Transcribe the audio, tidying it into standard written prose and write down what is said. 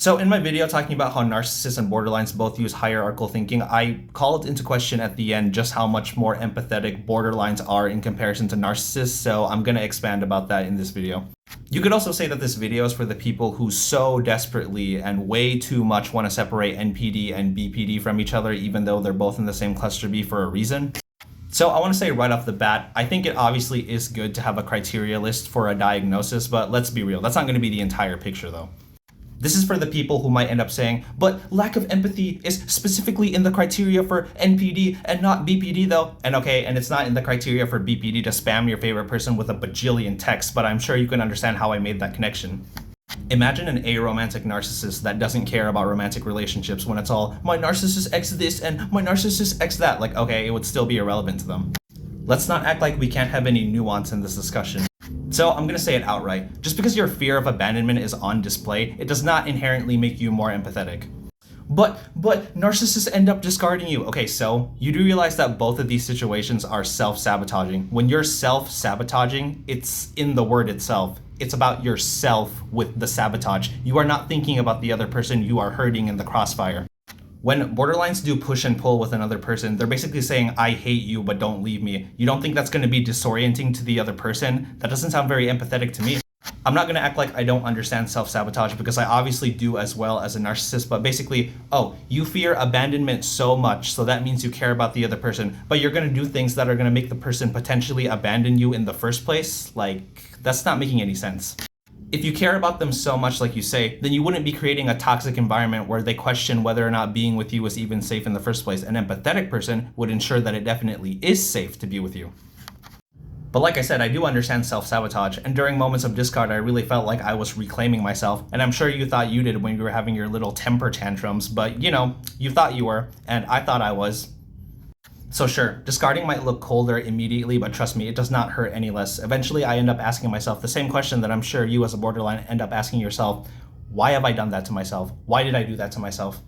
So in my video talking about how narcissists and borderlines both use hierarchical thinking, I called into question at the end just how much more empathetic borderlines are in comparison to narcissists, so I'm gonna expand about that in this video. You could also say that this video is for the people who so desperately and way too much want to separate NPD and BPD from each other even though they're both in the same cluster B for a reason. So I want to say right off the bat, I think it obviously is good to have a criteria list for a diagnosis, but let's be real, that's not going to be the entire picture though. This is for the people who might end up saying, but lack of empathy is specifically in the criteria for NPD and not BPD though. And okay, and it's not in the criteria for BPD to spam your favorite person with a bajillion texts, but I'm sure you can understand how I made that connection. Imagine an aromantic narcissist that doesn't care about romantic relationships when it's all, my narcissist X this and my narcissist X that. Like, okay, it would still be irrelevant to them. Let's not act like we can't have any nuance in this discussion. So I'm gonna say it outright. Just because your fear of abandonment is on display, it does not inherently make you more empathetic. But narcissists end up discarding you. Okay, so you do realize that both of these situations are self-sabotaging. When you're self-sabotaging, it's in the word itself. It's about yourself with the sabotage. You are not thinking about the other person, you are hurting in the crossfire. When borderlines do push and pull with another person, they're basically saying, I hate you, but don't leave me. You don't think that's going to be disorienting to the other person? That doesn't sound very empathetic to me. I'm not going to act like I don't understand self-sabotage because I obviously do as well as a narcissist, but basically, oh, you fear abandonment so much, so that means you care about the other person, but you're going to do things that are going to make the person potentially abandon you in the first place? Like, that's not making any sense. If you care about them so much like you say, then you wouldn't be creating a toxic environment where they question whether or not being with you is even safe in the first place. An empathetic person would ensure that it definitely is safe to be with you. But like I said, I do understand self-sabotage, and during moments of discard, I really felt like I was reclaiming myself, and I'm sure you thought you did when you were having your little temper tantrums, but you know, you thought you were, and I thought I was. So sure, discarding might look colder immediately, but trust me, it does not hurt any less. Eventually, I end up asking myself the same question that I'm sure you as a borderline end up asking yourself. Why have I done that to myself? Why did I do that to myself?